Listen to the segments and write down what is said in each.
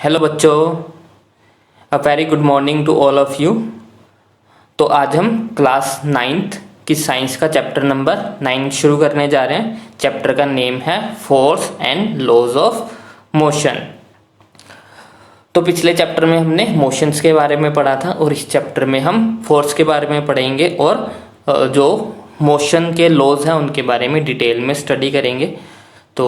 Hello बच्चों, a very good morning to all of you. तो आज हम क्लास 9th की साइंस का चैप्टर नंबर 9 शुरू करने जा रहे हैं। चैप्टर का नेम है force and laws of motion. तो पिछले चैप्टर में हमने मोशंस के बारे में पढ़ा था और इस चैप्टर में हम फोर्स के बारे में पढ़ेंगे और जो मोशन के लॉज हैं उनके बारे में डिटेल में स्टडी करेंगे। तो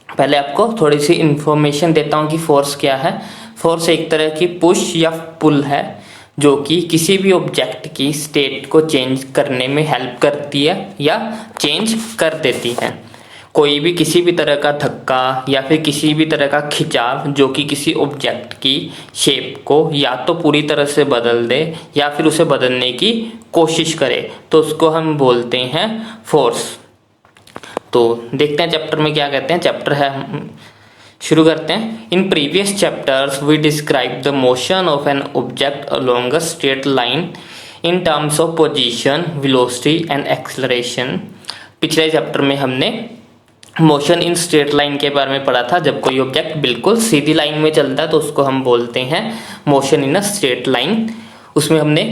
पहले आपको थोड़ी सी इन्फॉर्मेशन देता हूँ कि फोर्स क्या है। फोर्स एक तरह की पुश या पुल है जो कि किसी भी ऑब्जेक्ट की स्टेट को चेंज करने में हेल्प करती है या चेंज कर देती है। कोई भी किसी भी तरह का धक्का या फिर किसी भी तरह का खिंचाव जो कि किसी ऑब्जेक्ट की शेप को या तो पूरी तरह से बदल दे या फिर उसे बदलने की कोशिश करे तो उसको हम बोलते हैं फोर्स। तो देखते हैं चैप्टर में क्या कहते हैं। चैप्टर है, शुरू करते हैं। In previous chapters we describe the motion of an object along a straight line in terms of position, velocity and acceleration. पिछले चैप्टर में हमने मोशन इन स्ट्रेट लाइन के बारे में पढ़ा था। जब कोई ऑब्जेक्ट बिल्कुल सीधी लाइन में चलता है तो उसको हम बोलते हैं motion in a straight line. उसमें हमने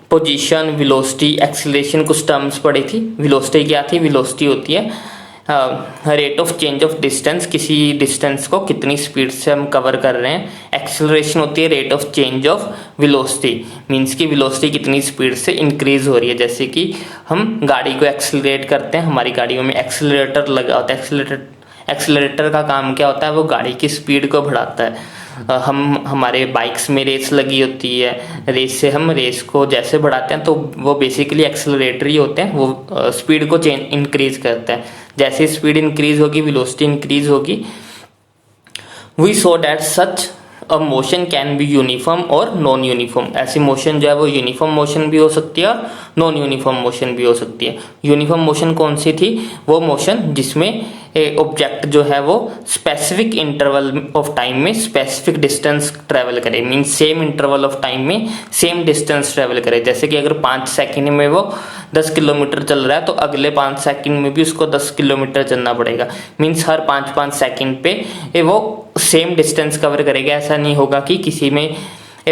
पोजीशन, वेलोसिटी, एक्सेलरेशन कुछ टर्म्स पढ़ी थी। वेलोसिटी क्या थी? वेलोसिटी होती है rate of change of distance, किसी डिस्टेंस को कितनी स्पीड से हम कवर कर रहे हैं। एक्सेलरेशन होती है rate of change of velocity, means की वेलोसिटी कितनी स्पीड से इंक्रीज हो रही है। जैसे कि हम गाड़ी को एक्सेलरेट करते हैं, हमारी गाड़ियों में एक्सेलरेटर लगा होता है। एक्सेलरेटर का काम क्या होता है? वो गाड़ी की स्पीड को बढ़ाता है। हमारे बाइक्स में रेस लगी होती है, रेस से हम रेस को जैसे बढ़ाते हैं तो वो बेसिकली एक्सेलरेटर ही होते हैं, वो स्पीड को इंक्रीज करते हैं। जैसे स्पीड इंक्रीज होगी वेलोसिटी इंक्रीज होगी। We saw that such a motion can be uniform और नॉन यूनिफॉर्म। ऐसी मोशन जो है वो यूनिफॉर्म मोशन भी हो सकती है और नॉन यूनिफॉर्म मोशन भी हो सकती है। यूनिफॉर्म मोशन कौन सी थी? वो मोशन जिसमें ऑब्जेक्ट जो है वो स्पेसिफिक इंटरवल ऑफ टाइम में स्पेसिफिक डिस्टेंस ट्रेवल करे, means same interval of time में सेम डिस्टेंस ट्रेवल करे। जैसे कि अगर 5 सेकंड में वो 10 किलोमीटर चल रहा है तो अगले 5 सेकंड में भी उसको 10 किलोमीटर चलना पड़ेगा। मीन्स हर 5-5 सेकंड पे वो सेम डिस्टेंस कवर करेगा। ऐसा नहीं होगा कि किसी में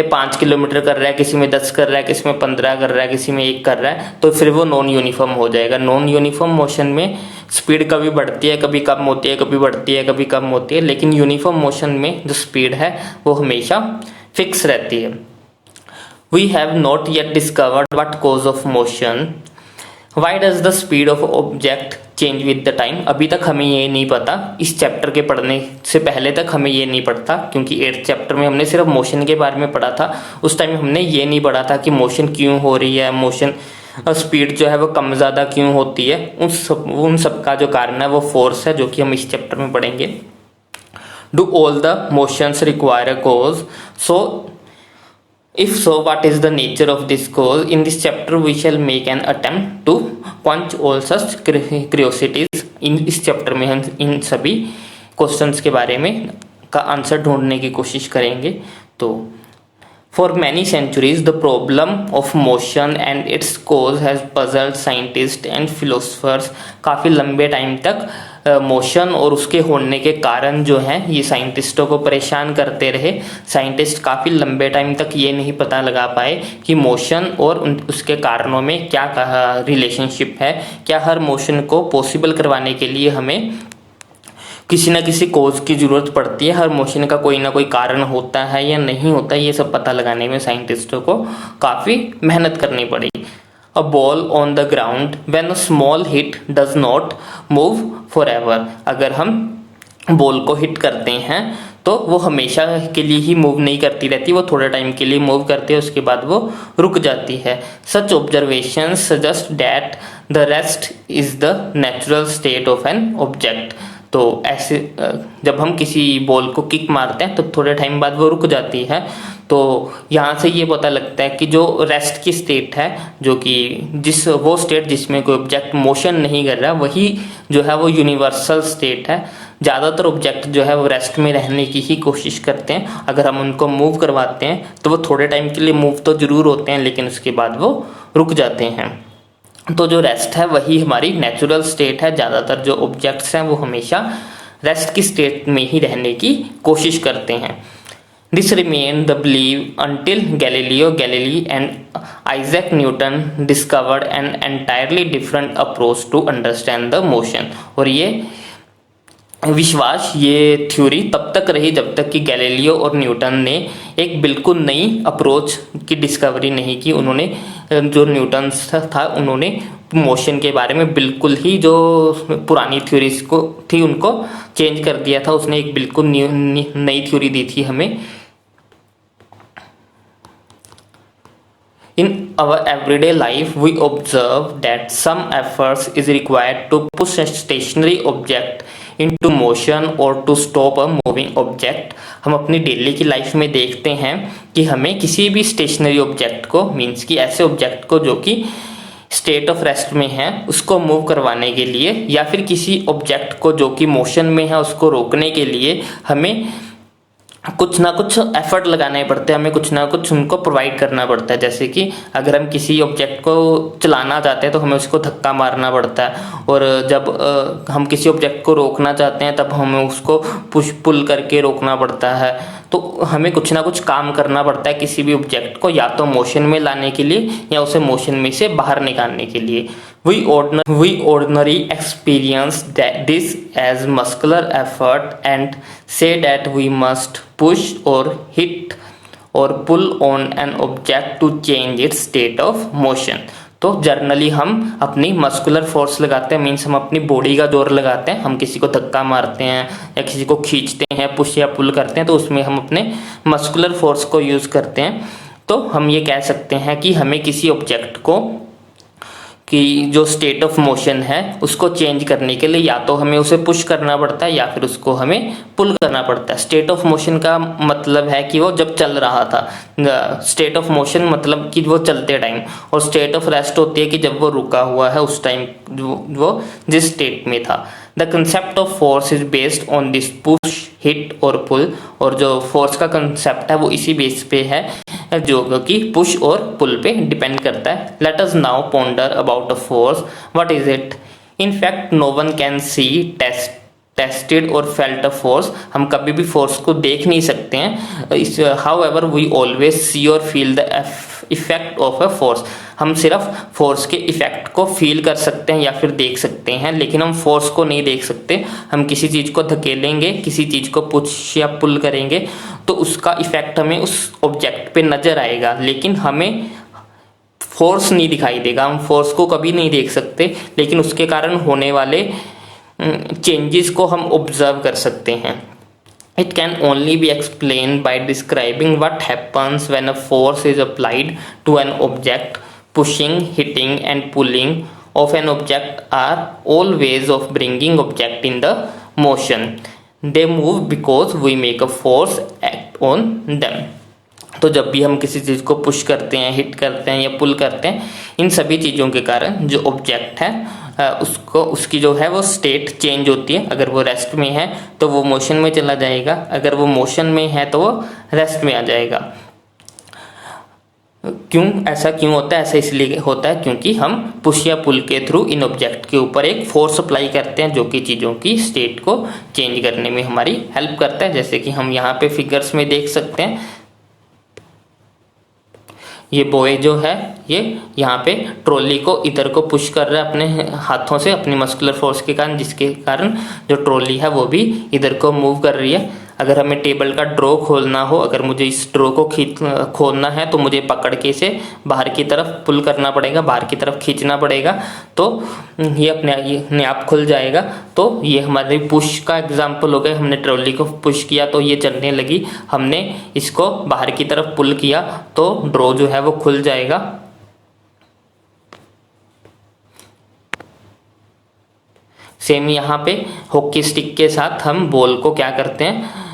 5 किलोमीटर कर रहा है, किसी में 10 कर रहा है, किसी में 15 कर रहा है, किसी में 1 कर रहा है, तो फिर वो नॉन यूनिफॉर्म हो जाएगा। नॉन यूनिफॉर्म मोशन में स्पीड कभी बढ़ती है, कभी कम होती है, कभी बढ़ती है, कभी कम होती है, लेकिन यूनिफॉर्म मोशन में जो स्पीड है वो हमेशा फिक्स रहती है। We have not yet discovered what cause of motion. Why does the speed of object change with the time. अभी तक हमें ये नहीं पता, इस चैप्टर के पढ़ने से पहले तक हमें ये नहीं पढ़ता, क्योंकि 8th चैप्टर में हमने सिर्फ मोशन के बारे में पढ़ा था। उस टाइम हमने ये नहीं पढ़ा था कि मोशन क्यों हो रही है, मोशन स्पीड जो है वो कम ज़्यादा क्यों होती है। उन सब का जो कारण है वो फोर्स है, जो कि हम इस चैप्टर में पढ़ेंगे। Do all the motions require a cause? So if so, what is the nature of this cause? In this chapter we shall make an attempt to quench all such curiosities. इस chapter में हम इन सभी questions के बारे में का answer ढूंढने की कोशिश करेंगे। तो For many centuries, the problem of motion and its cause has puzzled scientists and philosophers. काफ़ी लंबे टाइम तक मोशन और उसके होने के कारण जो हैं ये साइंटिस्टों को परेशान करते रहे। साइंटिस्ट काफ़ी लंबे टाइम तक ये नहीं पता लगा पाए कि मोशन और उसके कारणों में क्या रिलेशनशिप है। क्या हर मोशन को पॉसिबल करवाने के लिए हमें किसी न किसी कोज की जरूरत पड़ती है? हर मोशन का कोई ना कोई कारण होता है या नहीं होता? ये सब पता लगाने में साइंटिस्टों को काफ़ी मेहनत करनी पड़ी। A ball on the ground when a small hit does not move forever. अगर हम बॉल को हिट करते हैं तो वो हमेशा के लिए ही मूव नहीं करती रहती, वो थोड़े टाइम के लिए मूव करती है, उसके बाद वो रुक जाती है। Such observation suggest that the rest is the natural state of an object. तो ऐसे जब हम किसी बॉल को किक मारते हैं तो थोड़े टाइम बाद वो रुक जाती है। तो यहाँ से ये पता लगता है कि जो रेस्ट की स्टेट है, जो कि वो स्टेट जिसमें कोई ऑब्जेक्ट मोशन नहीं कर रहा, वही जो है वो यूनिवर्सल स्टेट है। ज़्यादातर ऑब्जेक्ट जो है वो रेस्ट में रहने की ही कोशिश करते हैं। अगर हम उनको मूव करवाते हैं तो वो थोड़े टाइम के लिए मूव तो ज़रूर होते हैं, लेकिन उसके बाद वो रुक जाते हैं। तो जो रेस्ट है वही हमारी नेचुरल स्टेट है। ज़्यादातर जो ऑब्जेक्ट्स हैं वो हमेशा रेस्ट की स्टेट में ही रहने की कोशिश करते हैं। This remained the belief until Galileo Galilei and Isaac Newton discovered an entirely different approach to understand the motion। और ये विश्वास, ये थ्योरी तब तक रही जब तक कि गैलीलियो और न्यूटन ने एक बिल्कुल नई अप्रोच की डिस्कवरी नहीं की। उन्होंने, जो न्यूटन था, उन्होंने मोशन के बारे में बिल्कुल ही जो पुरानी थ्योरीज को थी उनको चेंज कर दिया था। उसने एक बिल्कुल नई थ्योरी दी थी हमें। In our everyday life, we observe that some efforts is required to push a stationary object into motion or to stop a moving object। हम अपनी डेली की लाइफ में देखते हैं कि हमें किसी भी स्टेशनरी ऑब्जेक्ट को, मीन्स कि ऐसे ऑब्जेक्ट को जो कि स्टेट ऑफ रेस्ट में है, उसको मूव करवाने के लिए, या फिर किसी ऑब्जेक्ट को जो कि मोशन में है उसको रोकने के लिए हमें कुछ ना कुछ एफर्ट लगाने पड़ते हैं, हमें कुछ ना कुछ उनको प्रोवाइड करना पड़ता है। जैसे कि अगर हम किसी ऑब्जेक्ट को चलाना चाहते हैं तो हमें उसको धक्का मारना पड़ता है, और जब हम किसी ऑब्जेक्ट को रोकना चाहते हैं तब हमें उसको पुश पुल करके रोकना पड़ता है। तो हमें कुछ ना कुछ काम करना पड़ता है किसी भी ऑब्जेक्ट को या तो मोशन में लाने के लिए या उसे मोशन में से बाहर निकालने के लिए। We ordinarily experience this as muscular effort and say that we must push or hit or pull on an object to change its state of motion। तो जर्नली हम अपनी मस्कुलर फोर्स लगाते हैं, मीन्स हम अपनी बॉडी का जोर लगाते हैं। हम किसी को धक्का मारते हैं या किसी को खींचते हैं, पुश या पुल करते हैं, तो उसमें हम अपने मस्कुलर फोर्स को यूज़ करते हैं। तो हम ये कह सकते हैं कि हमें किसी ऑब्जेक्ट को कि जो स्टेट ऑफ मोशन है उसको चेंज करने के लिए या तो हमें उसे पुश करना पड़ता है या फिर उसको हमें पुल करना पड़ता है। स्टेट ऑफ मोशन का मतलब है कि वो जब चल रहा था। स्टेट ऑफ मोशन मतलब कि वो चलते टाइम, और स्टेट ऑफ रेस्ट होती है कि जब वो रुका हुआ है उस टाइम वो जिस स्टेट में था। The concept of force is based on this push, hit और पुल। और जो फोर्स का कंसेप्ट है वो इसी बेस पे है जो कि पुश और पुल पे डिपेंड करता है। Let us now ponder about a force. What is it? In fact no one can see, tested और फेल्ट अ फोर्स। हम कभी भी फोर्स को देख नहीं सकते हैं। हाउएवर वी ऑलवेज सी और feel the effect of a force. हम सिर्फ फोर्स के इफेक्ट को फील कर सकते हैं या फिर देख सकते हैं, लेकिन हम फोर्स को नहीं देख सकते। हम किसी चीज़ को धकेलेंगे, किसी चीज़ को पुश या पुल करेंगे तो उसका इफेक्ट हमें उस ऑब्जेक्ट पे नजर आएगा, लेकिन हमें फोर्स नहीं दिखाई देगा। हम फोर्स को कभी नहीं देख सकते, लेकिन उसके कारण होने वाले चेंजेस को हम ऑब्जर्व कर सकते हैं। It can only be explained by describing what happens when a force is applied to an object. Pushing, hitting and pulling of an object are all ways of bringing object in the motion. They move because we make a force act on them. तो जब भी हम किसी चीज़ को push करते हैं, hit करते हैं या पुल करते हैं, इन सभी चीज़ों के कारण जो ऑब्जेक्ट है उसको, उसकी जो है वो स्टेट चेंज होती है। अगर वो रेस्ट में है तो वो मोशन में चला जाएगा, अगर वो मोशन में है तो वो रेस्ट में आ जाएगा। ऐसा क्यों होता है? ऐसा इसलिए होता है क्योंकि हम पुश या पुल के थ्रू इन ऑब्जेक्ट के ऊपर एक फोर्स अप्लाई करते हैं जो कि चीज़ों की स्टेट को चेंज करने में हमारी हेल्प करता है। जैसे कि हम यहाँ पे फिगर्स में देख सकते हैं, ये बॉय जो है ये यहाँ पे ट्रॉली को इधर को पुश कर रहा है अपने हाथों से, अपनी मस्कुलर फोर्स के कारण, जिसके कारण जो ट्रॉली है वो भी इधर को मूव कर रही है। अगर हमें टेबल का ड्रॉ खोलना हो, अगर मुझे इस ड्रॉ को खोलना है तो मुझे पकड़ के इसे बाहर की तरफ पुल करना पड़ेगा, बाहर की तरफ खींचना पड़ेगा, तो ये अपने आप खुल जाएगा। तो ये हमारे पुश का एग्जाम्पल हो गया। हमने ट्रॉली को पुश किया तो ये चलने लगी, हमने इसको बाहर की तरफ पुल किया तो ड्रॉ जो है वो खुल जाएगा। सेम यहाँ पे हॉकी स्टिक के साथ हम बॉल को क्या करते हैं,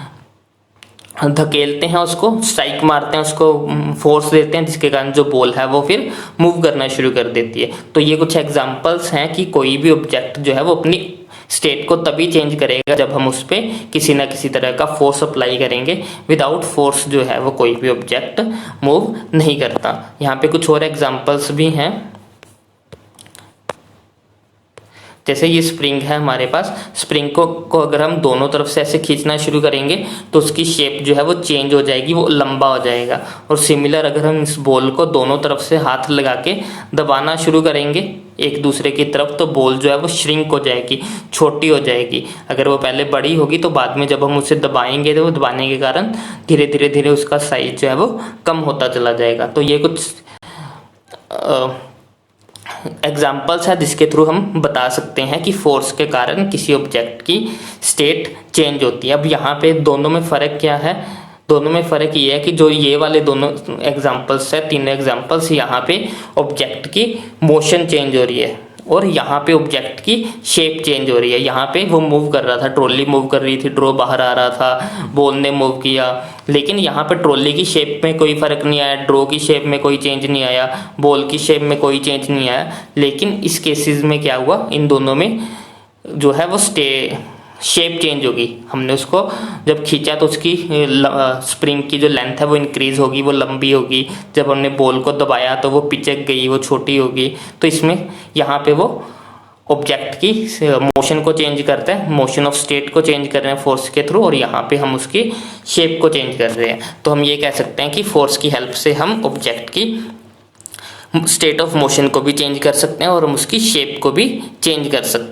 धकेलते हैं, उसको स्ट्राइक मारते हैं, उसको फोर्स देते हैं, जिसके कारण जो बॉल है वो फिर मूव करना शुरू कर देती है। तो ये कुछ एग्जांपल्स हैं कि कोई भी ऑब्जेक्ट जो है वो अपनी स्टेट को तभी चेंज करेगा जब हम उस पर किसी ना किसी तरह का फोर्स अप्लाई करेंगे। विदाउट फोर्स जो है वो कोई भी ऑब्जेक्ट मूव नहीं करता। यहाँ पे कुछ और एग्जांपल्स भी हैं। जैसे ये स्प्रिंग है हमारे पास, स्प्रिंग को अगर हम दोनों तरफ से ऐसे खींचना शुरू करेंगे तो उसकी शेप जो है वो चेंज हो जाएगी, वो लंबा हो जाएगा। और सिमिलर अगर हम इस बॉल को दोनों तरफ से हाथ लगा के दबाना शुरू करेंगे एक दूसरे की तरफ, तो बॉल जो है वो श्रिंक हो जाएगी, छोटी हो जाएगी। अगर वो पहले बड़ी होगी तो बाद में जब हम उसे दबाएंगे तो वो दबाने के कारण धीरे धीरे धीरे उसका साइज जो है वो कम होता चला जाएगा। तो ये कुछ एग्जाम्पल्स है जिसके थ्रू हम बता सकते हैं कि फोर्स के कारण किसी ऑब्जेक्ट की स्टेट चेंज होती है। अब यहाँ पे दोनों में फ़र्क क्या है? दोनों में फ़र्क ये है कि जो ये वाले दोनों एग्जाम्पल्स है, तीनों एग्जाम्पल्स, यहाँ पे ऑब्जेक्ट की मोशन चेंज हो रही है और यहाँ पे ऑब्जेक्ट की शेप चेंज हो रही है। यहाँ पे वो मूव कर रहा था, ट्रॉली मूव कर रही थी, ड्रॉ बाहर आ रहा था, बॉल ने मूव किया, लेकिन यहाँ पे ट्रॉली की शेप में कोई फ़र्क नहीं आया, ड्रॉ की शेप में कोई चेंज नहीं आया, बॉल की शेप में कोई चेंज नहीं आया। लेकिन इस केसेस में क्या हुआ, इन दोनों में जो है वो शेप चेंज होगी। हमने उसको जब खींचा तो उसकी स्प्रिंग की जो लेंथ है वो इंक्रीज होगी, वो लंबी होगी। जब हमने बॉल को दबाया तो वो पिचक गई, वो छोटी होगी। तो इसमें यहाँ पे वो ऑब्जेक्ट की मोशन को चेंज करता है, मोशन ऑफ स्टेट को चेंज कर रहे हैं फोर्स के थ्रू, और यहाँ पे हम उसकी शेप को चेंज कर रहे हैं। तो हम ये कह सकते हैं कि फोर्स की हेल्प से हम ऑब्जेक्ट की स्टेट ऑफ मोशन को भी चेंज कर सकते हैं और हम उसकी शेप को भी चेंज कर सकते हैं।